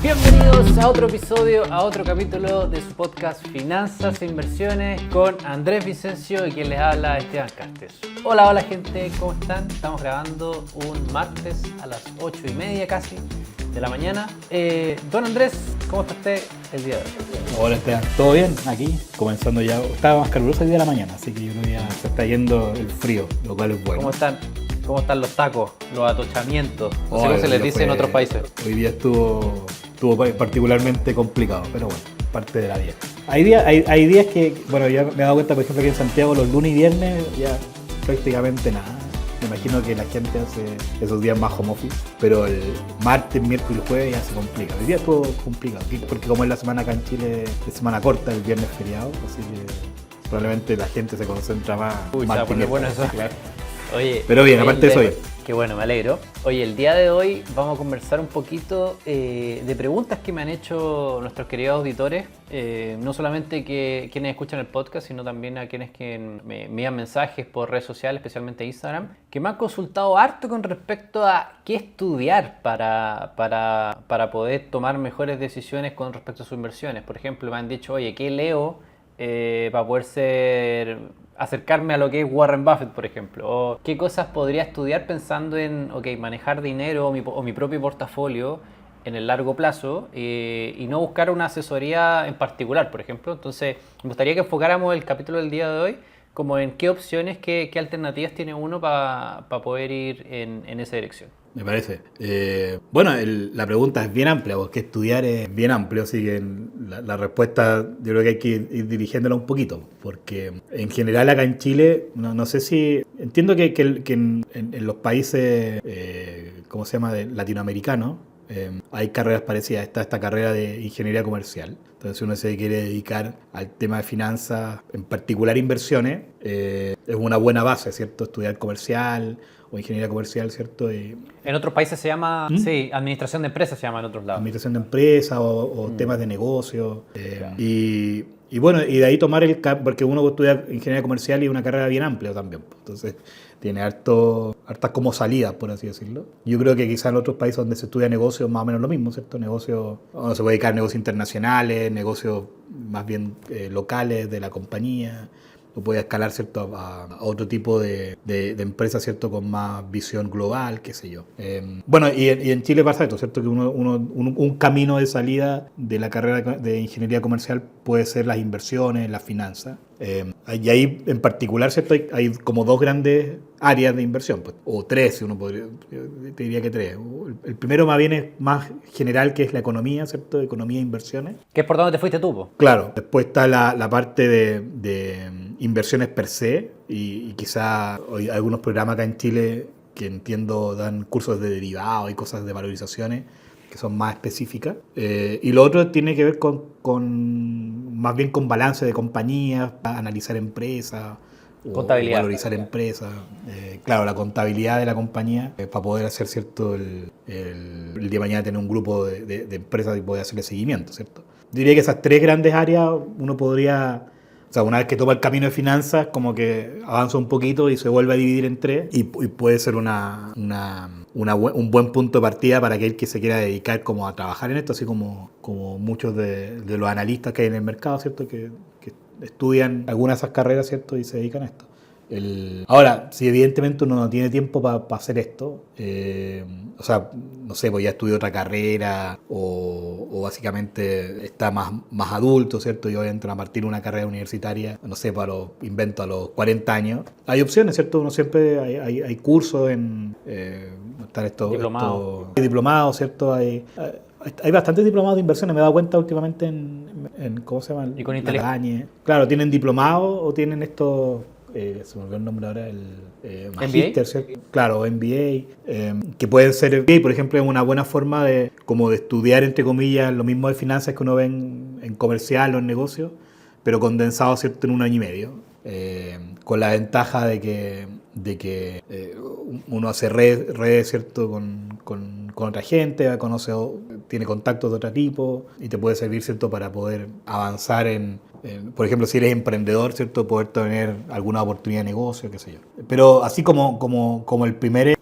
Bienvenidos a otro episodio, a otro capítulo de su podcast Finanzas e Inversiones con Andrés Vicencio y quien les habla Esteban Castes. Hola gente, ¿cómo están? Estamos grabando un martes a las 8:30 casi de la mañana. Don Andrés, ¿cómo está usted el día de hoy? Hola Esteban, ¿todo bien? Aquí, comenzando ya. Estaba más caluroso el día de la mañana, así que yo creo que ya se está yendo el frío, lo cual es bueno. ¿Cómo están? ¿Cómo están los tacos, los atochamientos? No sé cómo se les dice en otros países. Hoy día estuvo particularmente complicado, pero bueno, parte de la vida. Hay días que, bueno, ya me he dado cuenta, por ejemplo, que en Santiago los lunes y viernes ya prácticamente nada. Me imagino que la gente hace esos días más home office, pero el martes, miércoles y jueves ya se complica. Hoy día estuvo complicado, porque como es la semana acá en Chile, es semana corta, el viernes es feriado, así que probablemente la gente se concentra más. Uy, se va a poner bueno eso. Claro. Oye, pero bien, aparte de eso bien. Qué bueno, me alegro. Oye, el día de hoy vamos a conversar un poquito de preguntas que me han hecho nuestros queridos auditores, no solamente quienes escuchan el podcast, sino también a quienes que me envían mensajes por redes sociales, especialmente Instagram, que me han consultado harto con respecto a qué estudiar para poder tomar mejores decisiones con respecto a sus inversiones. Por ejemplo, me han dicho, oye, ¿qué leo para poder acercarme a lo que es Warren Buffett, por ejemplo? O qué cosas podría estudiar pensando en manejar dinero o mi propio portafolio en el largo plazo y no buscar una asesoría en particular, por ejemplo. Entonces, me gustaría que enfocáramos el capítulo del día de hoy como en qué opciones, qué alternativas tiene uno para poder ir en esa dirección. Me parece. Bueno, la pregunta es bien amplia, porque estudiar es bien amplio, así que la respuesta yo creo que hay que ir dirigiéndola un poquito, porque en general acá en Chile, no sé si... Entiendo que en los países, ¿cómo se llama?, latinoamericanos, hay carreras parecidas. Está esta carrera de ingeniería comercial. Entonces, si uno se quiere dedicar al tema de finanzas, en particular inversiones, es una buena base, ¿cierto? Estudiar comercial o ingeniería comercial, ¿cierto? En otros países se llama, sí, administración de empresas se llama en otros lados. Administración de empresas o temas de negocio. Y bueno, y de ahí tomar porque uno estudia ingeniería comercial y es una carrera bien amplia también. Entonces, tiene hartas como salidas, por así decirlo. Yo creo que quizás en otros países donde se estudia negocios más o menos lo mismo, ¿cierto? Negocios, donde se puede dedicar a negocios internacionales, negocios más bien locales de la compañía. O puede escalar, ¿cierto?, a otro tipo de empresas, ¿cierto?, con más visión global, qué sé yo. Bueno, y en Chile pasa esto, ¿cierto?, que un camino de salida de la carrera de ingeniería comercial puede ser las inversiones, las finanzas. Y ahí en particular, ¿cierto?, hay como dos grandes áreas de inversión, pues, o tres, si uno podría, yo te diría que tres. El primero más bien es más general, que es la economía, ¿cierto?, economía e inversiones. ¿Qué es por donde te fuiste tú, po? Claro, después está la parte de inversiones per se, y quizá hay algunos programas acá en Chile que entiendo dan cursos de derivados y cosas de valorizaciones que son más específicas. Y lo otro tiene que ver con más bien con balance de compañías, analizar empresas, o valorizar empresas. Claro, la contabilidad de la compañía, para poder hacer, ¿cierto?, el día de mañana tener un grupo de empresas y poder hacerle seguimiento, ¿cierto? Diría que esas tres grandes áreas uno podría... O sea, una vez que toma el camino de finanzas, como que avanza un poquito y se vuelve a dividir en tres, y puede ser un buen punto de partida para aquel que se quiera dedicar como a trabajar en esto, así como muchos de los analistas que hay en el mercado, ¿cierto?, que estudian algunas de esas carreras, ¿cierto?, y se dedican a esto. Ahora, si evidentemente uno no tiene tiempo para hacer esto, o sea, no sé, pues ya estudió otra carrera o básicamente está más adulto, ¿cierto? Y obviamente a partir de una carrera universitaria, no sé, a los 40 años. Hay opciones, ¿cierto? Uno siempre hay cursos en... están estos diplomados, ¿cierto? Hay bastantes diplomados de inversiones. Me he dado cuenta últimamente en ¿cómo se llama? Y con Claro, tienen diplomados o tienen estos... se me olvidó el nombre ahora, el Magister, ¿cierto? Claro, MBA, que pueden ser, por ejemplo, es una buena forma de estudiar, entre comillas, lo mismo de finanzas que uno ve en comercial o en negocios, pero condensado, ¿cierto?, en un año y medio, con la ventaja de que uno hace redes, ¿cierto?, con otra gente, tiene contactos de otro tipo y te puede servir, ¿cierto?, para poder avanzar por ejemplo, si eres emprendedor, ¿cierto?, poder tener alguna oportunidad de negocio, qué sé yo. Pero así como el primer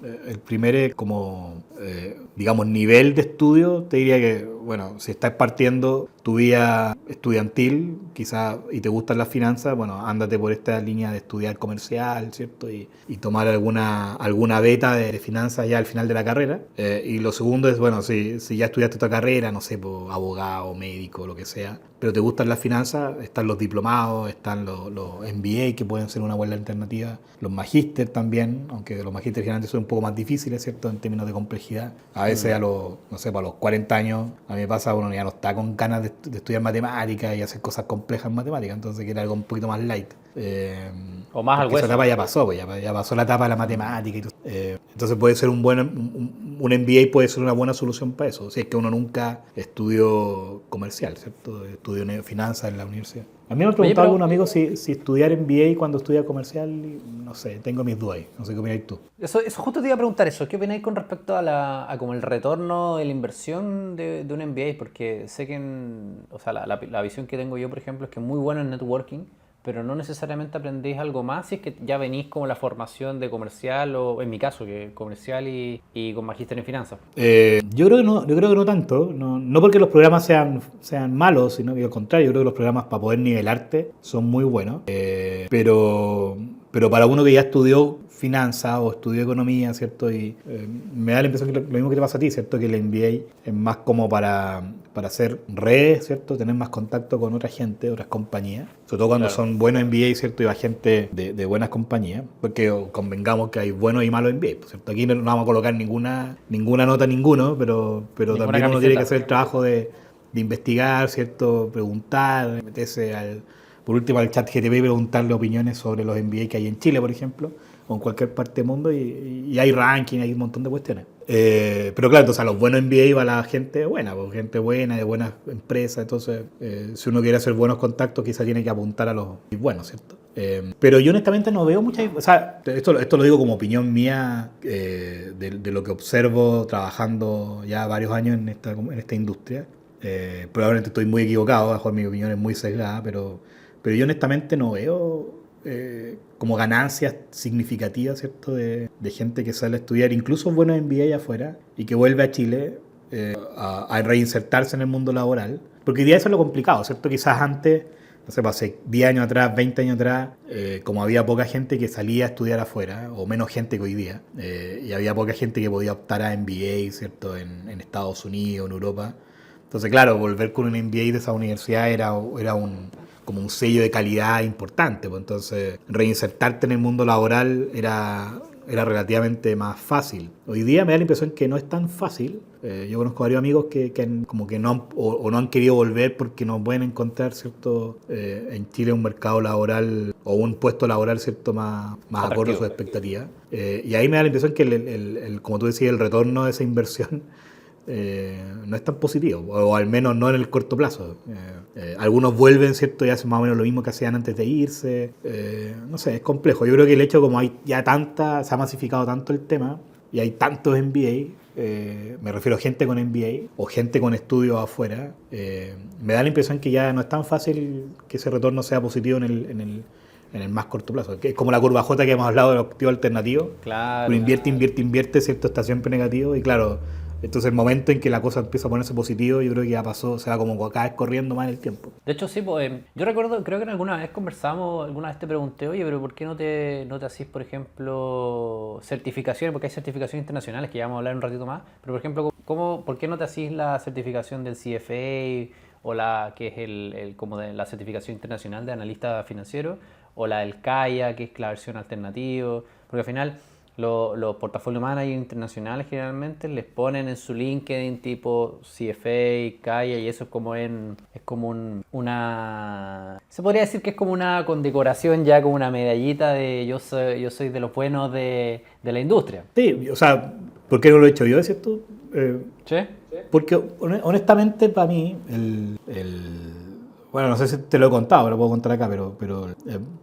digamos, nivel de estudio, te diría que bueno, si estás partiendo tu vida estudiantil, quizás, y te gustan las finanzas, bueno, ándate por esta línea de estudiar comercial, ¿cierto? Y tomar alguna beta de finanzas ya al final de la carrera. Y lo segundo es, bueno, si ya estudiaste otra carrera, no sé, pues, abogado, médico, lo que sea, pero te gustan las finanzas, están los diplomados, están los MBA, que pueden ser una buena alternativa, los magíster también, aunque los magíster generalmente son un poco más difíciles, ¿cierto? En términos de complejidad. A veces no sé, para los 40 años, a mí me pasa, uno ya no está con ganas de estudiar matemáticas y hacer cosas complejas en matemáticas, entonces quiere algo un poquito más light. O más al Esa hueso. etapa ya pasó, pues ya pasó la etapa de la matemática. Entonces puede ser un MBA puede ser una buena solución para eso, si es que uno nunca estudió comercial, ¿cierto? Estudió finanzas en la universidad. A mí me Oye, preguntaba pero algún amigo si estudiar MBA cuando estudia comercial, y no sé, tengo mis dudas ahí, no sé qué opinas tú. eso justo te iba a preguntar eso. ¿Qué opináis con respecto a como el retorno de la inversión de un MBA? Porque sé que, o sea, la visión que tengo yo, por ejemplo, es que es muy bueno en networking, pero no necesariamente aprendéis algo más si es que ya venís como la formación de comercial o, en mi caso, que comercial y con magíster en finanzas. Yo creo que no tanto, no porque los programas sean malos, sino que al contrario, yo creo que los programas para poder nivelarte son muy buenos. Pero para uno que ya estudió finanzas o estudió economía, ¿cierto? Y me da la impresión que lo mismo que te pasa a ti, ¿cierto? Que el MBA es más como para hacer redes, ¿cierto? Tener más contacto con otra gente, otras compañías. Sobre todo cuando Claro. son buenos MBA, ¿cierto? Y va gente de buenas compañías. Porque convengamos que hay buenos y malos MBA, ¿cierto? Aquí no vamos a colocar ninguna nota a ninguno, pero Ninguna también uno tiene que camiseta. hacer el trabajo de investigar, ¿cierto? Preguntar, meterse por último al chat GTP y preguntarle opiniones sobre los MBA que hay en Chile, por ejemplo, o en cualquier parte del mundo, y hay ranking, hay un montón de cuestiones. Pero claro, entonces a los buenos MBA va la gente buena, pues, gente buena, de buenas empresas, entonces si uno quiere hacer buenos contactos, quizá tiene que apuntar a los buenos, ¿cierto? Pero yo honestamente no veo mucha... O sea, esto lo digo como opinión mía de lo que observo trabajando ya varios años en esta industria. Probablemente estoy muy equivocado, a lo mejor mi opinión es muy sesgada, pero yo honestamente no veo como ganancias significativas, ¿cierto? De gente que sale a estudiar, incluso buenos MBA afuera, y que vuelve a Chile a reinsertarse en el mundo laboral. Porque hoy día eso es lo complicado, ¿cierto? Quizás antes, no sé, hace 10 años atrás, 20 años atrás, como había poca gente que salía a estudiar afuera, o menos gente que hoy día, y había poca gente que podía optar a MBA, ¿cierto? En Estados Unidos, en Europa. Entonces, claro, volver con un MBA de esa universidad era como un sello de calidad importante. Pues entonces, reinsertarte en el mundo laboral era relativamente más fácil. Hoy día me da la impresión que no es tan fácil. Yo conozco varios amigos que como que no han, o no han querido volver porque no pueden encontrar, ¿cierto? En Chile un mercado laboral o un puesto laboral, ¿cierto? Más acorde a sus expectativas. Y ahí me da la impresión que, como tú decías, el retorno de esa inversión no es tan positivo, o al menos no en el corto plazo. Algunos vuelven, ¿cierto? Y hacen más o menos lo mismo que hacían antes de irse. No sé, es complejo. Yo creo que el hecho, como hay ya se ha masificado tanto el tema, y hay tantos MBA, me refiero a gente con MBA o gente con estudios afuera, me da la impresión que ya no es tan fácil que ese retorno sea positivo en el más corto plazo. Que es como la curva J que hemos hablado de los activos alternativos. Uno Claro. invierte, ¿cierto? Está siempre negativo, y claro, entonces el momento en que la cosa empieza a ponerse positivo, yo creo que ya pasó, se va como cada vez corriendo más el tiempo. De hecho, sí, pues, yo recuerdo, creo que alguna vez conversamos, alguna vez te pregunté, oye, pero ¿por qué no te hacís, por ejemplo, certificaciones? Porque hay certificaciones internacionales que ya vamos a hablar un ratito más, pero por ejemplo, ¿por qué no te hacís la certificación del CFA o que es como de la certificación internacional de analista financiero, o la del CAIA, que es la versión alternativa? Porque al final los portafolio managers internacionales generalmente les ponen en su LinkedIn tipo CFA, CAIA, y eso es como una... Se podría decir que es como una condecoración, ya como una medallita de yo soy de los buenos de la industria. Sí, o sea, ¿por qué no lo he hecho yo, es cierto? ¿Sí? Porque honestamente para mí, bueno, no sé si te lo he contado, lo puedo contar acá, pero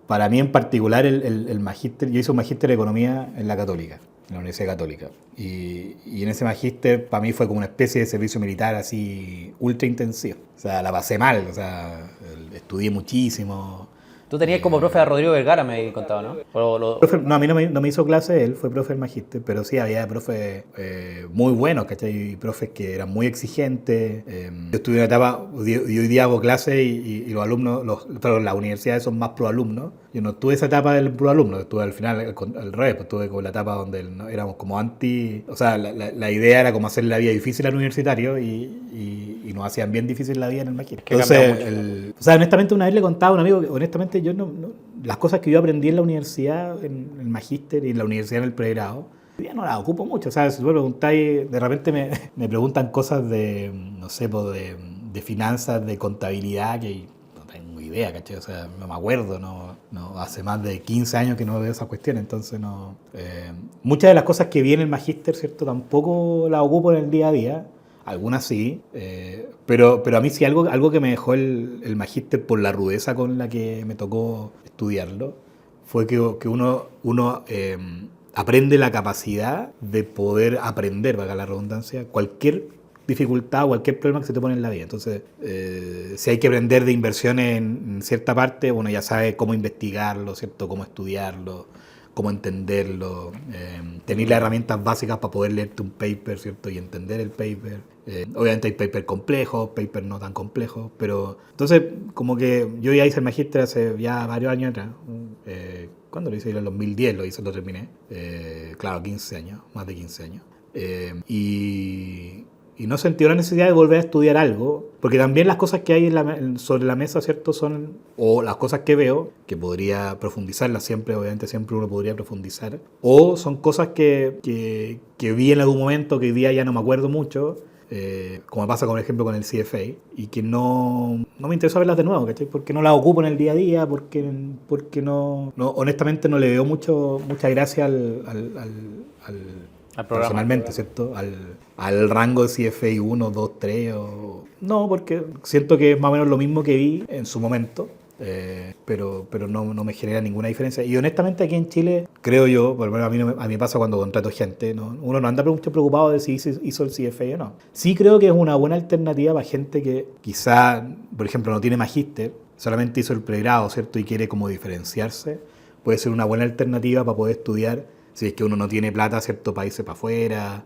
para mí en particular el magíster, yo hice un magíster de economía en la Católica, en la Universidad Católica. Y en ese magíster para mí fue como una especie de servicio militar así ultra intensivo. O sea, la pasé mal, o sea, estudié muchísimo, Tú tenías como profe a Rodrigo Vergara, me habías contado, ¿no? No, a mí no me hizo clase él, fue profe del magíster, pero sí había profes muy buenos, ¿cachai? Y profes que eran muy exigentes. Yo estuve en una etapa, y hoy día hago clases y los alumnos, claro, las universidades son más pro alumnos. Yo no tuve esa etapa del pro alumno, estuve al final al revés, pues tuve como la etapa donde éramos como anti, o sea, la idea era como hacer la vida difícil al universitario y nos hacían bien difícil la vida en el magíster. Entonces, o sea, honestamente una vez le contaba a un amigo que honestamente yo las cosas que yo aprendí en la universidad, en el magíster y en la universidad en el pregrado, ya no las ocupo mucho. O sea, si tú me preguntáis, de repente me preguntan cosas de, no sé, pues de finanzas, de contabilidad, que no tengo idea, ¿cachai? O sea, no me acuerdo, no, hace más de 15 años que no veo esas cuestiones, entonces no. Muchas de las cosas que vi en el magíster, ¿cierto? Tampoco las ocupo en el día a día. Algunas sí, pero a mí sí algo que me dejó el magíster por la rudeza con la que me tocó estudiarlo, fue que uno aprende la capacidad de poder aprender, valga la redundancia, cualquier dificultad o cualquier problema que se te pone en la vida. Entonces, si hay que aprender de inversiones en cierta parte, uno ya sabe cómo investigarlo, ¿cierto? Cómo estudiarlo, cómo entenderlo, tener las herramientas básicas para poder leerte un paper, ¿cierto? Y entender el paper. Obviamente hay papers complejos, papers no tan complejos, pero entonces como que yo ya hice el magíster hace ya varios años atrás. ¿Cuándo lo hice? En el 2010 lo terminé. Claro, 15 años, más de 15 años. Y no sentí la necesidad de volver a estudiar algo, porque también las cosas que hay sobre la mesa, ¿cierto? Son, o las cosas que veo, que podría profundizarlas siempre, obviamente siempre uno podría profundizar, o son cosas que vi en algún momento que hoy día ya no me acuerdo mucho, como pasa, por ejemplo, con el CFA, y que no me interesa verlas de nuevo, ¿cachai? Porque no las ocupo en el día a día, porque honestamente no le veo mucha gracia personalmente, ¿cierto? Al rango de CFA 1, 2, 3 No, porque siento que es más o menos lo mismo que vi en su momento, pero no me genera ninguna diferencia. Y honestamente aquí en Chile, creo yo, por lo menos a mí me pasa cuando contrato gente, ¿no? Uno no anda mucho preocupado de si hizo el CFA o no. Sí creo que es una buena alternativa para gente que quizá, por ejemplo, no tiene magíster, solamente hizo el pregrado, ¿cierto? Y quiere como diferenciarse. Puede ser una buena alternativa para poder estudiar si es que uno no tiene plata, ¿cierto? Para irse para afuera,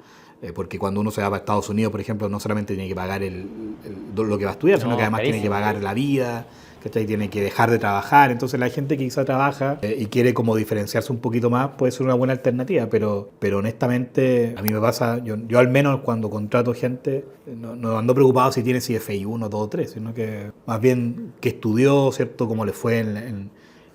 porque cuando uno se va para Estados Unidos, por ejemplo, no solamente tiene que pagar lo que va a estudiar, sino que además tiene que pagar la vida, ¿cachai? Tiene que dejar de trabajar. Entonces la gente que quizá trabaja y quiere como diferenciarse un poquito más puede ser una buena alternativa, pero honestamente a mí me pasa, yo al menos cuando contrato gente no ando preocupado si tiene CFI 1, 2 o 3, sino que más bien que estudió, ¿cierto? Cómo le fue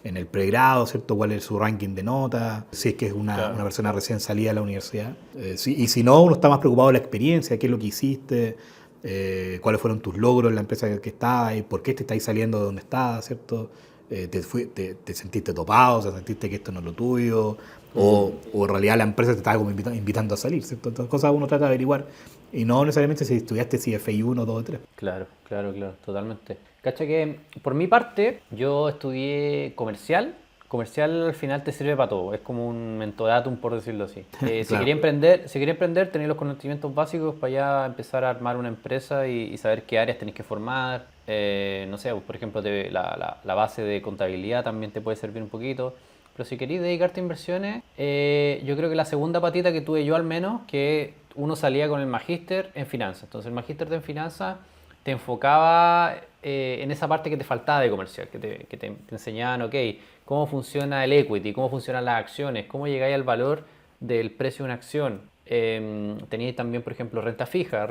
en el pregrado, ¿cierto? ¿Cuál es su ranking de notas? Si es que es una persona recién salida de la universidad. Y si no, uno está más preocupado de la experiencia, qué es lo que hiciste, cuáles fueron tus logros en la empresa en la que estabas, y por qué te estáis saliendo de donde estabas, ¿cierto? Te sentiste topado, o sea, sentiste que esto no es lo tuyo, o en realidad la empresa te estaba como invitando a salir, ¿cierto? Estas cosas uno trata de averiguar, y no necesariamente si estudiaste CFI 1, 2 o 3. Claro, totalmente. Cacha que por mi parte yo estudié comercial. Comercial al final te sirve para todo, es como un mentoratum por decirlo así. Claro. Si quería emprender, tenéis los conocimientos básicos para ya empezar a armar una empresa y saber qué áreas tenéis que formar. No sé, por ejemplo, la base de contabilidad también te puede servir un poquito. Pero si queréis dedicarte a inversiones, yo creo que la segunda patita que tuve yo al menos, que uno salía con el magíster en finanzas. Entonces el magíster en finanzas te enfocaba en esa parte que te faltaba de comercial, que te enseñaban, ok, cómo funciona el equity, cómo funcionan las acciones, cómo llegáis al valor del precio de una acción. Teníais también, por ejemplo, renta fija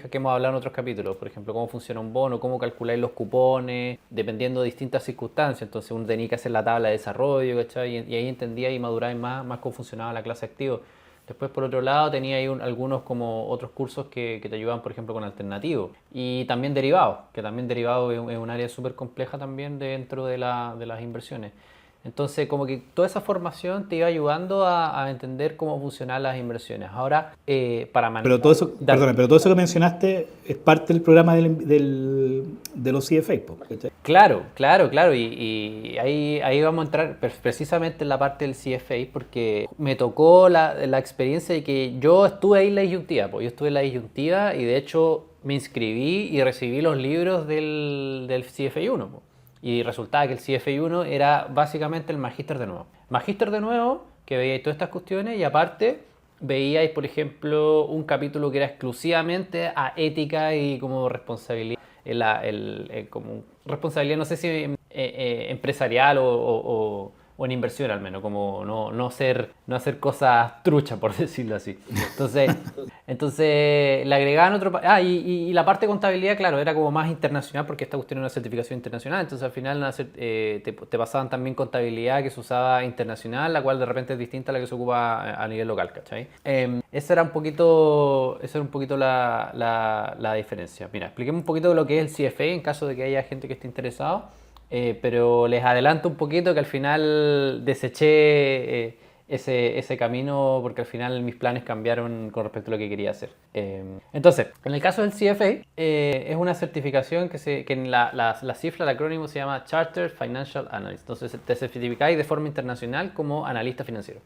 que hemos hablado en otros capítulos, por ejemplo, cómo funciona un bono, cómo calculáis los cupones, dependiendo de distintas circunstancias. Entonces uno tenía que hacer la tabla de desarrollo, ¿cachai? Y ahí entendía y maduráis más cómo funcionaba la clase activo. Después, por otro lado, tenía ahí algunos como otros cursos que te ayudaban, por ejemplo, con alternativos. Y también derivados, que también derivados es un área súper compleja también dentro de las inversiones. Entonces, como que toda esa formación te iba ayudando a entender cómo funcionan las inversiones. Ahora, Pero todo eso que mencionaste es parte del programa de los CFA, ¿cachai? Claro. Y ahí vamos a entrar precisamente en la parte del CFA, porque me tocó la experiencia de que yo estuve ahí en la disyuntiva. Pues yo estuve en la disyuntiva y de hecho me inscribí y recibí los libros del CFA 1. Pues. y resultaba que el CFA 1 era básicamente el Magíster de nuevo. Magíster de nuevo, que veíais todas estas cuestiones y aparte veíais, por ejemplo, un capítulo que era exclusivamente a ética y como responsabilidad, como responsabilidad, no sé si empresarial o en inversión al menos, como no hacer cosas truchas, por decirlo así. Entonces le agregaban otro... y la parte de contabilidad, claro, era como más internacional porque esta cuestión era una certificación internacional, entonces al final te pasaban también contabilidad que se usaba internacional, la cual de repente es distinta a la que se ocupa a nivel local, ¿cachai? Esa era un poquito la diferencia. Mira, expliquemos un poquito de lo que es el CFA en caso de que haya gente que esté interesado. Pero les adelanto un poquito que al final deseché ese camino porque al final mis planes cambiaron con respecto a lo que quería hacer. Entonces, en el caso del CFA, es una certificación que en la cifra, el acrónimo se llama Chartered Financial Analyst. Entonces, te certificáis de forma internacional como analista financiero.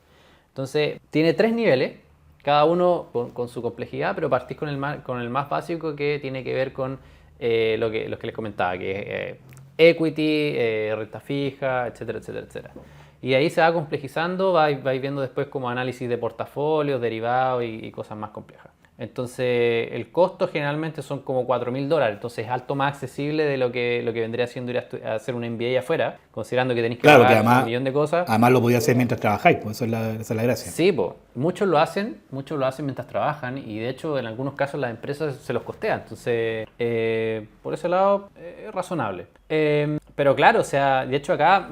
Entonces, tiene 3 niveles, cada uno con su complejidad, pero partís con el más básico que tiene que ver con los que les comentaba, que es equity, renta fija, etcétera, etcétera, etcétera. Y ahí se va complejizando, vais viendo después como análisis de portafolios, derivados y cosas más complejas. Entonces el costo generalmente son como $4.000, entonces es alto más accesible de lo que vendría siendo ir a hacer un MBA afuera, considerando que tenéis que Claro, que pagar además, un millón de cosas. además lo podía hacer mientras trabajáis, pues esa es la gracia. Sí, pues, muchos lo hacen mientras trabajan y de hecho en algunos casos las empresas se los costean, entonces por ese lado es razonable. Pero claro, o sea, de hecho acá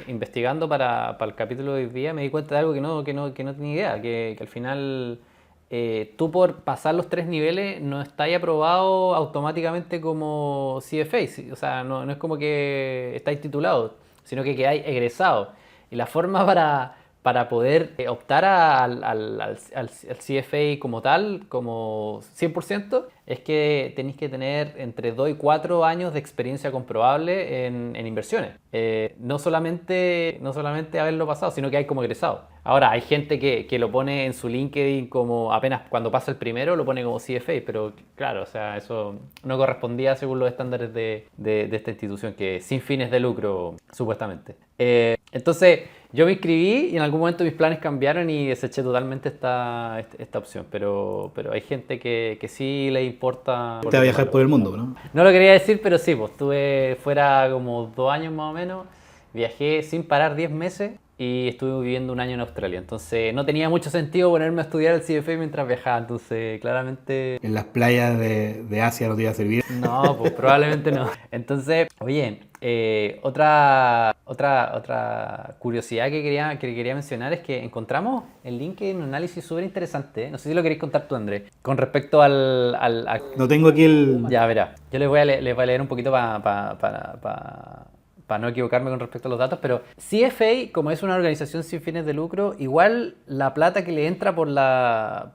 investigando para el capítulo de hoy día me di cuenta de algo que no tenía idea, que al final tú por pasar los 3 niveles no estás aprobado automáticamente como CFA, o sea, no es como que estáis titulados, sino que quedáis egresados. Y la forma para poder optar al CFA como tal, como 100%, es que tenéis que tener entre 2 y 4 años de experiencia comprobable en inversiones. No solamente haberlo pasado, sino que hay como egresado. Ahora, hay gente que lo pone en su LinkedIn como apenas cuando pasa el primero, lo pone como CFA, pero claro, o sea, eso no correspondía según los estándares de esta institución, que es sin fines de lucro, supuestamente. Entonces, yo me inscribí y en algún momento mis planes cambiaron y deseché totalmente esta opción, pero hay gente que sí le importa... Te va a viajar por el mundo, ¿no? No lo quería decir, pero sí, pues estuve fuera como 2 años más o menos, viajé sin parar 10 meses y estuve viviendo 1 año en Australia, entonces no tenía mucho sentido ponerme a estudiar el CFA mientras viajaba, entonces claramente... En las playas de Asia no te iba a servir. No, pues probablemente no. Entonces, oye, otra curiosidad que quería mencionar es que encontramos el link en un análisis súper interesante. No sé si lo queréis contar tú, Andrés, con respecto al... No tengo aquí el... Ya, verá. Yo les voy a leer un poquito para no equivocarme con respecto a los datos, pero CFA, como es una organización sin fines de lucro, igual la plata que le entra por las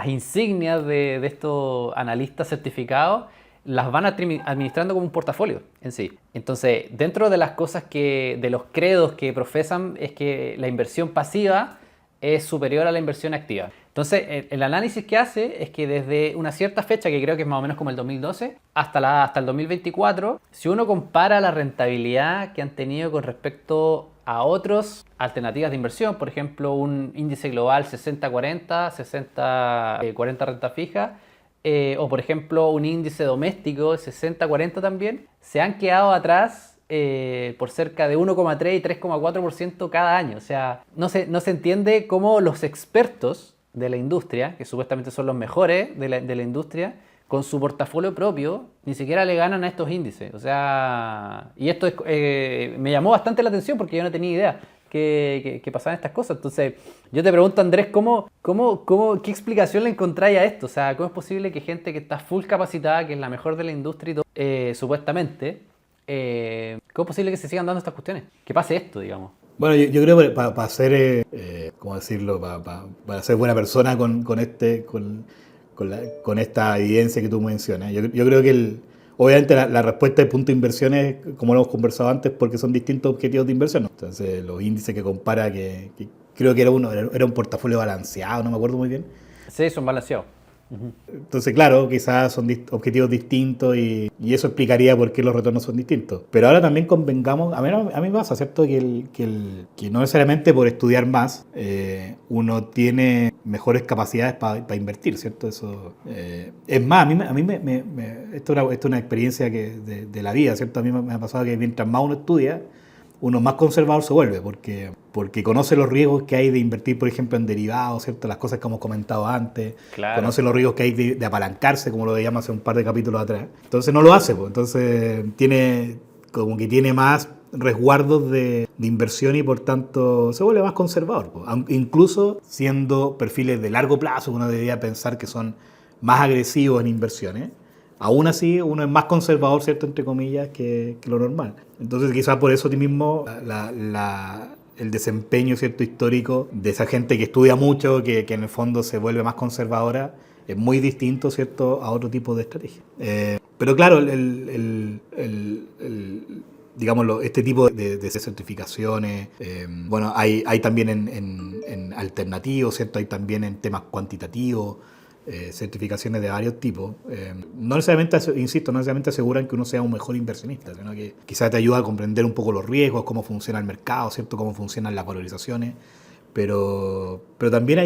insignias de estos analistas certificados, las van administrando como un portafolio en sí. Entonces, dentro de las cosas de los credos que profesan es que la inversión pasiva es superior a la inversión activa. Entonces, el análisis que hace es que desde una cierta fecha, que creo que es más o menos como el 2012, hasta el 2024, si uno compara la rentabilidad que han tenido con respecto a otras alternativas de inversión, por ejemplo, un índice global 60-40, 60-40 renta fija, o por ejemplo un índice doméstico 60-40 también, se han quedado atrás por cerca de 1,3 y 3,4% cada año. O sea, no se entiende cómo los expertos de la industria, que supuestamente son los mejores de la industria, con su portafolio propio, ni siquiera le ganan a estos índices. O sea, y esto me llamó bastante la atención porque yo no tenía idea que pasaban estas cosas. Entonces, yo te pregunto, Andrés, ¿qué explicación le encontráis a esto? O sea, ¿cómo es posible que gente que está full capacitada, que es la mejor de la industria y todo, supuestamente, cómo es posible que se sigan dando estas cuestiones? Que pase esto, digamos. Bueno, yo creo que para ser, ¿cómo decirlo? Para ser buena persona con esta evidencia que tú mencionas. Yo creo que obviamente la respuesta de punto de inversión es, como lo hemos conversado antes, porque son distintos objetivos de inversión, ¿no? Entonces, los índices que compara, que creo que era un portafolio balanceado, no me acuerdo muy bien. Sí, son balanceados. Entonces, claro, quizás son objetivos distintos y eso explicaría por qué los retornos son distintos. Pero ahora también convengamos, a mí me pasa, ¿cierto? Que no necesariamente por estudiar más uno tiene mejores capacidades para invertir, ¿cierto? Eso, es más, esto es una experiencia de la vida, ¿cierto? A mí me ha pasado que mientras más uno estudia, uno más conservador se vuelve, porque conoce los riesgos que hay de invertir, por ejemplo, en derivados, ¿cierto? Las cosas que hemos comentado antes, Claro. conoce los riesgos que hay de apalancarse, como lo veíamos hace un par de capítulos atrás. Entonces no lo hace, pues. Entonces tiene más resguardos de inversión y por tanto se vuelve más conservador, pues. Incluso siendo perfiles de largo plazo, uno debería pensar que son más agresivos en inversiones. Aún así, uno es más conservador, ¿cierto?, entre comillas, que lo normal. Entonces, quizás por eso a ti mismo el desempeño, ¿cierto?, histórico de esa gente que estudia mucho, que en el fondo se vuelve más conservadora, es muy distinto, ¿cierto?, a otro tipo de estrategia. Pero claro, digámoslo, este tipo de certificaciones, bueno, hay también en alternativos, ¿cierto?, hay también en temas cuantitativos, certificaciones de varios tipos. No necesariamente, insisto, no necesariamente aseguran que uno sea un mejor inversionista, sino que quizás te ayuda a comprender un poco los riesgos, cómo funciona el mercado, ¿cierto?, cómo funcionan las valorizaciones. Pero también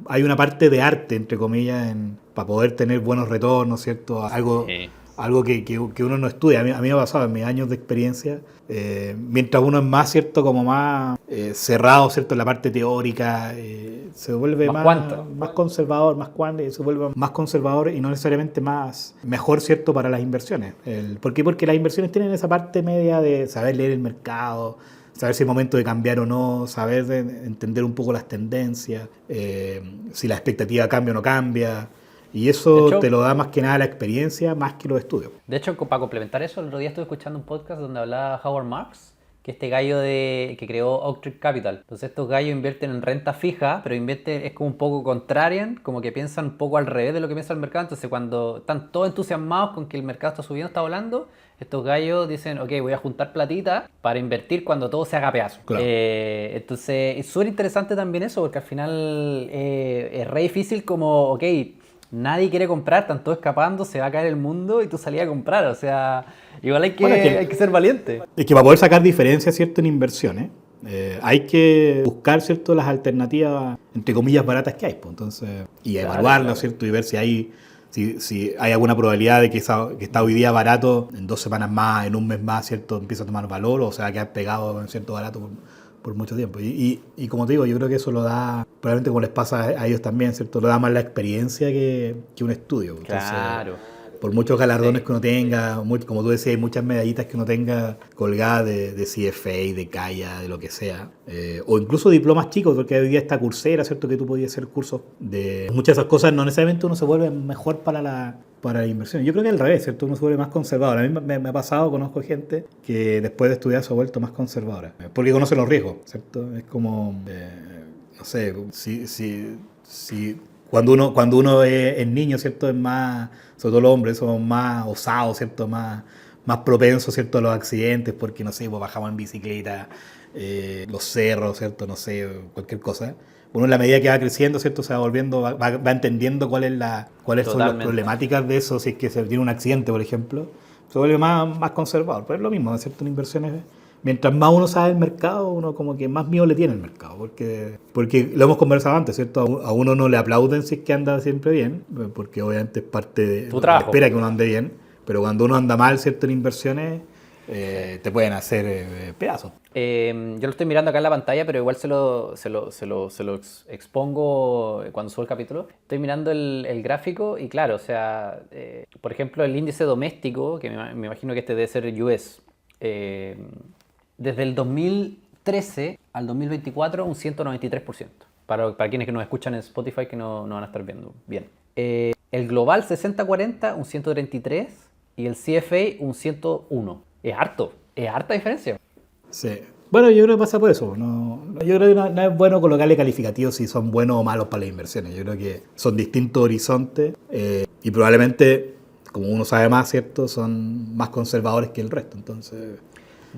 hay una parte de arte, entre comillas, para poder tener buenos retornos, ¿cierto? Algo que uno no estudia. A mí me ha pasado en mis años de experiencia, mientras uno es más, ¿cierto?, como más cerrado, ¿cierto?, en la parte teórica, se vuelve más conservador, se vuelve más conservador y no necesariamente mejor, ¿cierto?, para las inversiones. ¿Por qué? Porque las inversiones tienen esa parte media de saber leer el mercado, saber si es momento de cambiar o no, saber entender un poco las tendencias, si la expectativa cambia o no cambia. Y eso hecho, te lo da más que nada la experiencia, más que los estudios. De hecho, para complementar eso, el otro día estuve escuchando un podcast donde hablaba Howard Marks, que este gallo que creó Oak Tree Capital. Entonces estos gallos invierten en renta fija, pero es como un poco contrarian, como que piensan un poco al revés de lo que piensa el mercado. Entonces cuando están todos entusiasmados con que el mercado está subiendo, está volando, estos gallos dicen, ok, voy a juntar platita para invertir cuando todo se haga pedazo. Claro. Entonces es súper interesante también eso, porque al final es re difícil como, ok, nadie quiere comprar, están todos escapando, se va a caer el mundo y tú salías a comprar. O sea, igual hay que ser valiente. Es que para poder sacar diferencias, ¿cierto?, en inversiones, hay que buscar, ¿cierto?, las alternativas, entre comillas, baratas que hay. Pues. Entonces, y evaluarlas, ¿cierto?, y ver si hay alguna probabilidad de que está hoy día barato, en 2 semanas más, en un mes más, ¿cierto?, empieza a tomar valor o se va a quedar pegado en cierto barato por mucho tiempo. Y como te digo, yo creo que eso lo da, probablemente como les pasa a ellos también, ¿cierto? Lo da más la experiencia que un estudio. Entonces, Claro. por muchos galardones que uno tenga, como tú decías, hay muchas medallitas que uno tenga colgadas de CFA, de Kaya, de lo que sea. O incluso diplomas chicos, porque hoy día está Coursera, ¿cierto? Que tú podías hacer cursos de muchas de esas cosas. No necesariamente uno se vuelve mejor para la inversión. Yo creo que al revés, ¿cierto? Uno se vuelve más conservador. A mí me ha pasado, conozco gente que después de estudiar se ha vuelto más conservadora. Porque conoce los riesgos, ¿cierto? Es como, no sé, si cuando uno es niño, ¿cierto? Es más, sobre todo los hombres, somos más osados, ¿cierto? Más propensos, ¿cierto?, a los accidentes, porque, no sé, pues bajamos en bicicleta, los cerros, ¿cierto? No sé, cualquier cosa. Uno en la medida que va creciendo, ¿cierto?, se va volviendo, va entendiendo cuáles son las problemáticas de eso, si es que se tiene un accidente, por ejemplo, se vuelve más conservador. Pero es lo mismo, ¿cierto?, en inversiones. Mientras más uno sabe el mercado, uno como que más miedo le tiene el mercado, porque lo hemos conversado antes, ¿cierto? A uno no le aplauden si es que anda siempre bien, porque obviamente es parte de tu trabajo. Espera que uno ande bien, pero cuando uno anda mal, ¿cierto?, en inversiones, te pueden hacer pedazos. Yo lo estoy mirando acá en la pantalla, pero igual se lo expongo cuando subo el capítulo. Estoy mirando el gráfico y claro, o sea, por ejemplo, el índice doméstico, que me imagino que este debe ser US, desde el 2013 al 2024 un 193%. Para quienes que nos escuchan en Spotify que no van a estar viendo bien. El global 60-40 un 133 y el CFA un 101. Es harta diferencia. Sí. Bueno, yo creo que pasa por eso. Yo creo que no es bueno colocarle calificativos si son buenos o malos para las inversiones. Yo creo que son distintos horizontes y probablemente, como uno sabe más, ¿cierto?, son más conservadores que el resto. Entonces,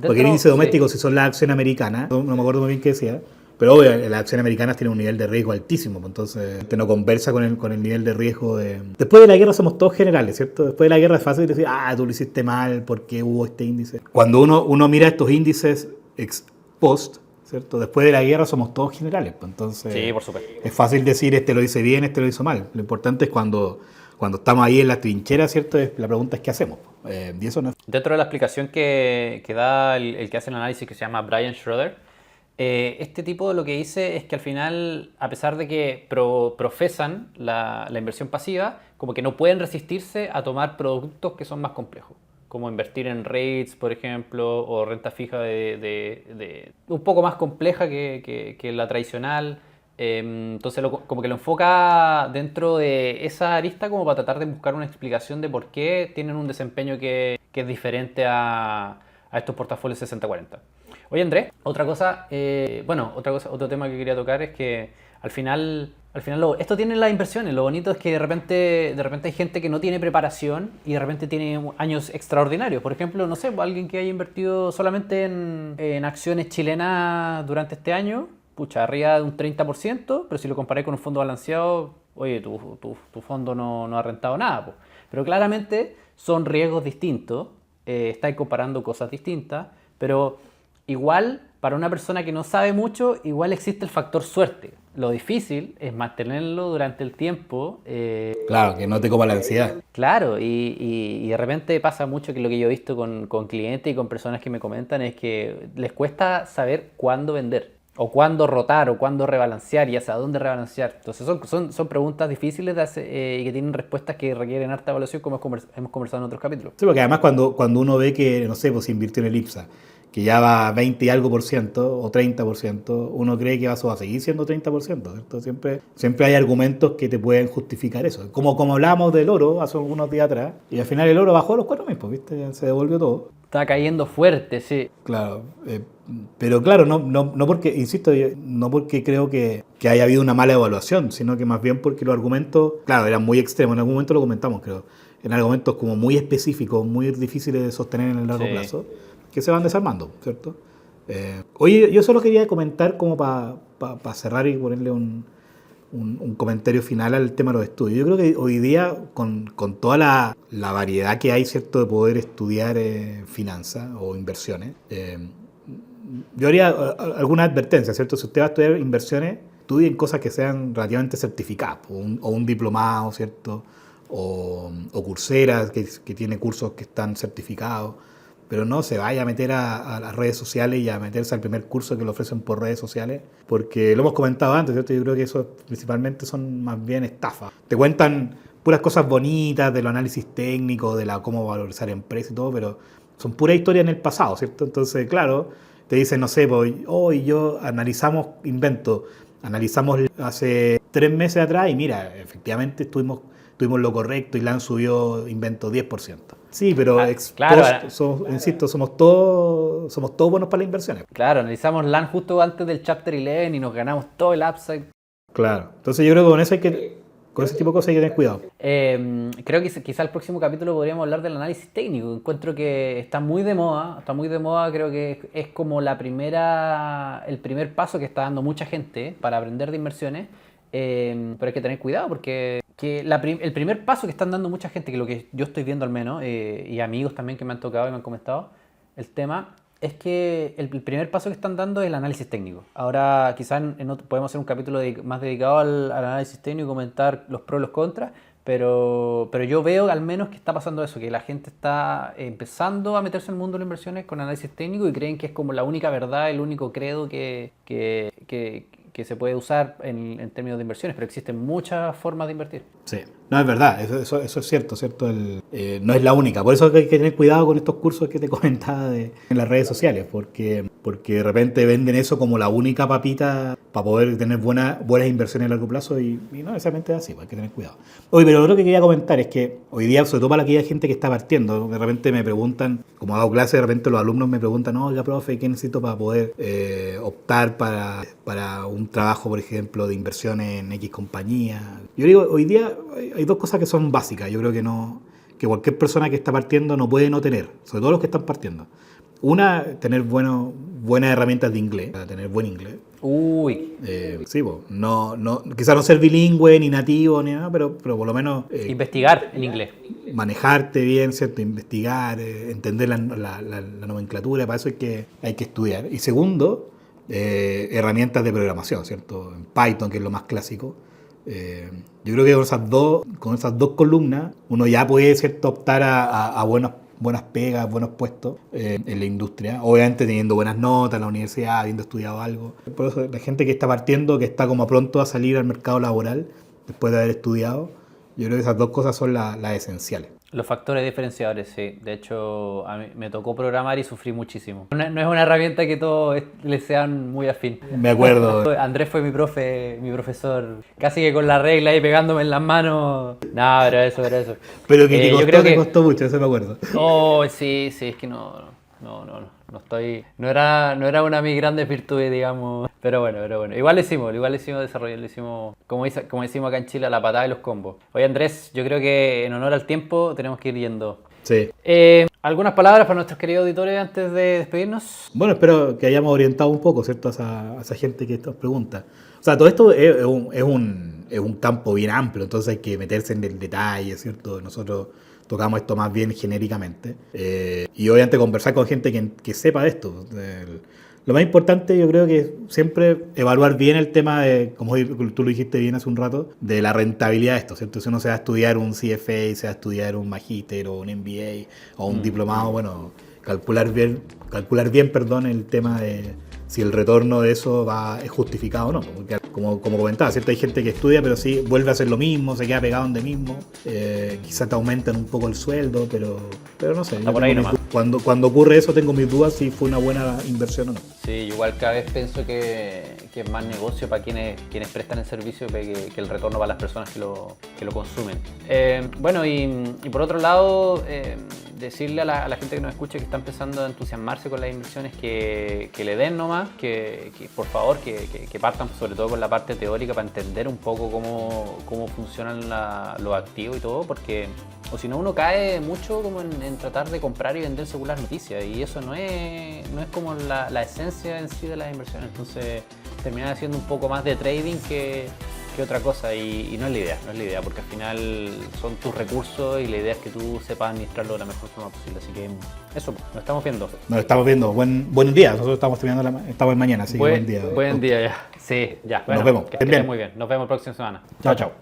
porque el índice doméstico, si son las acciones americanas, no me acuerdo muy bien qué decía, Pero obvio, las acciones americanas tienen un nivel de riesgo altísimo, pues, entonces no conversa con el nivel de riesgo de... Después de la guerra somos todos generales, ¿cierto? Después de la guerra es fácil decir, tú lo hiciste mal, ¿por qué hubo este índice? Cuando uno mira estos índices ex post, ¿cierto? Después de la guerra somos todos generales, pues, entonces Sí, por supuesto. es fácil decir este lo hice bien, este lo hizo mal. Lo importante es cuando estamos ahí en la trinchera, ¿cierto? La pregunta es ¿qué hacemos? Y eso no es... Dentro de la explicación que da el que hace el análisis, que se llama Brian Schroeder, este tipo lo que dice es que al final, a pesar de que profesan la inversión pasiva, como que no pueden resistirse a tomar productos que son más complejos, como invertir en REITs, por ejemplo, o renta fija un poco más compleja que la tradicional. Entonces como que lo enfoca dentro de esa arista como para tratar de buscar una explicación de por qué tienen un desempeño que es diferente a estos portafolios 60-40. Oye, Andrés, otro tema que quería tocar es que al final esto tiene las inversiones. Lo bonito es que de repente hay gente que no tiene preparación y de repente tiene años extraordinarios. Por ejemplo, no sé, alguien que haya invertido solamente en acciones chilenas durante este año, pucha, arriba de un 30%, pero si lo comparé con un fondo balanceado, oye, tu fondo no ha rentado nada, pues. Pero claramente son riesgos distintos, estáis comparando cosas distintas, pero igual, para una persona que no sabe mucho, igual existe el factor suerte. Lo difícil es mantenerlo durante el tiempo. Claro, que no te coma la ansiedad. Claro, y de repente pasa mucho que lo que yo he visto con clientes y con personas que me comentan es que les cuesta saber cuándo vender, o cuándo rotar, o cuándo rebalancear, y hacia dónde rebalancear. Entonces son preguntas difíciles de hacer, y que tienen respuestas que requieren harta evaluación, como hemos conversado en otros capítulos. Sí, porque además cuando uno ve que, no sé, pues invirtió en el IPSA, que ya va 20 y algo por ciento o 30%, uno cree que eso va a seguir siendo 30%, ¿cierto? Siempre hay argumentos que te pueden justificar eso. Como hablábamos del oro hace unos días atrás, y al final el oro bajó a los 4.000, pues, ¿viste? Ya se devolvió todo. Está cayendo fuerte, sí. Claro, pero claro, no porque, insisto, no porque creo que haya habido una mala evaluación, sino que más bien porque los argumentos, claro, eran muy extremos. En algún momento lo comentamos, creo. Eran argumentos como muy específicos, muy difíciles de sostener en el largo plazo, que se van desarmando, ¿cierto? Oye, yo solo quería comentar como para cerrar y ponerle un comentario final al tema de los estudios. Yo creo que hoy día, con toda la variedad que hay, ¿cierto?, de poder estudiar finanzas o inversiones, yo haría alguna advertencia, ¿cierto? Si usted va a estudiar inversiones, estudien cosas que sean relativamente certificadas, o un diplomado, ¿cierto? O Coursera, que tiene cursos que están certificados. Pero no se vaya a meter a las redes sociales y a meterse al primer curso que le ofrecen por redes sociales, porque lo hemos comentado antes, ¿cierto? Yo creo que eso principalmente son más bien estafas. Te cuentan puras cosas bonitas de los análisis técnicos, de cómo valorizar empresas y todo, pero son pura historia en el pasado, ¿cierto? Entonces, claro, te dicen, no sé, pues, hoy analizamos hace 3 meses atrás y mira, efectivamente tuvimos lo correcto y la han subido invento 10%. Sí, pero insisto, somos todos buenos para las inversiones. Claro, analizamos LAN justo antes del Chapter 11 y nos ganamos todo el upside. Claro, entonces yo creo que con ese tipo de cosas hay que tener cuidado. Creo que quizá el próximo capítulo podríamos hablar del análisis técnico. Encuentro que está muy de moda, creo que es como el primer paso que está dando mucha gente para aprender de inversiones. Pero hay que tener cuidado porque el primer paso que están dando mucha gente, que lo que yo estoy viendo al menos, y amigos también que me han tocado y me han comentado el tema, es que el primer paso que están dando es el análisis técnico. Ahora quizás podemos hacer un capítulo más dedicado al análisis técnico y comentar los pros y los contras, pero yo veo al menos que está pasando eso, que la gente está empezando a meterse en el mundo de las inversiones con análisis técnico y creen que es como la única verdad, el único credo que se puede usar en términos de inversiones, pero existen muchas formas de invertir. Sí, no, es verdad, eso es cierto. No es la única, por eso hay que tener cuidado con estos cursos que te comentaba en las redes sociales, porque de repente venden eso como la única papita para poder tener buenas inversiones a largo plazo y no necesariamente es así, hay que tener cuidado. Oye, pero lo que quería comentar es que hoy día, sobre todo para aquella gente que está partiendo, de repente me preguntan, como hago clase, de repente los alumnos me preguntan, oiga, profe, ¿qué necesito para poder optar para un trabajo, por ejemplo, de inversión en X compañía? Yo digo, hoy día hay 2 cosas que son básicas, yo creo que cualquier persona que está partiendo no puede no tener, sobre todo los que están partiendo. Una, tener buenas herramientas de inglés, tener buen inglés. Uy, Sí, pues, quizás no ser bilingüe ni nativo ni nada, pero por lo menos investigar en inglés. manejarte bien, ¿cierto? Investigar, entender la nomenclatura, para eso hay que estudiar. Y segundo, herramientas de programación, ¿cierto? En Python, que es lo más clásico. Yo creo que con esas dos columnas uno ya puede, ¿cierto?, optar a buenas pegas, buenos puestos en la industria. Obviamente teniendo buenas notas en la universidad, habiendo estudiado algo. Por eso la gente que está partiendo, que está como pronto a salir al mercado laboral, después de haber estudiado, yo creo que esas dos cosas son las esenciales. Los factores diferenciadores, sí. De hecho, a mí me tocó programar y sufrí muchísimo. No es una herramienta que todos les sean muy afín. Me acuerdo. Andrés fue mi profesor, casi que con la regla y pegándome en las manos. No, pero eso. Pero que Yo creo que costó mucho, eso me acuerdo. oh, sí, es que no estoy, no era una de mis grandes virtudes, digamos, pero bueno, igual lo hicimos desarrollar, lo hicimos, como decimos acá en Chile, a la patada de los combos. Oye Andrés, yo creo que en honor al tiempo tenemos que ir yendo. Sí. ¿Algunas palabras para nuestros queridos auditores antes de despedirnos? Bueno, espero que hayamos orientado un poco, ¿cierto?, a esa gente que nos pregunta. O sea, todo esto es un campo bien amplio, entonces hay que meterse en el detalle, ¿cierto? Nosotros tocamos esto más bien genéricamente. Y obviamente conversar con gente que sepa de esto. Lo más importante, yo creo, que es siempre evaluar bien el tema de, como tú lo dijiste bien hace un rato, de la rentabilidad de esto, ¿cierto? Si uno se va a estudiar un CFA, se va a estudiar un magíster o un MBA o un diplomado, bueno, calcular bien, el tema de si el retorno de eso es justificado o no. Porque como comentaba, ¿cierto? Hay gente que estudia, pero sí vuelve a hacer lo mismo, se queda pegado donde mismo. Quizás te aumentan un poco el sueldo, pero no sé. Está por ahí nomás. Cuando ocurre eso, tengo mis dudas si fue una buena inversión o no. Sí, igual cada vez pienso que es más negocio para quienes prestan el servicio que el retorno para las personas que lo consumen. Bueno, y por otro lado, decirle a la gente que nos escucha que está empezando a entusiasmarse con las inversiones que le den nomás, que por favor que partan sobre todo con la parte teórica para entender un poco cómo funcionan los activos y todo, porque o si no uno cae mucho como en tratar de comprar y vender según las noticias, y eso no es como la esencia en sí de las inversiones. Entonces terminan haciendo un poco más de trading que otra cosa, y no es la idea, porque al final son tus recursos y la idea es que tú sepas administrarlo de la mejor forma posible. Así que eso, nos estamos viendo. Buen día, nosotros estamos terminando, estamos en mañana, así que buen día. Buen día ya. Sí, ya. Bueno, nos vemos. Que estén muy bien. Nos vemos la próxima semana. Chao.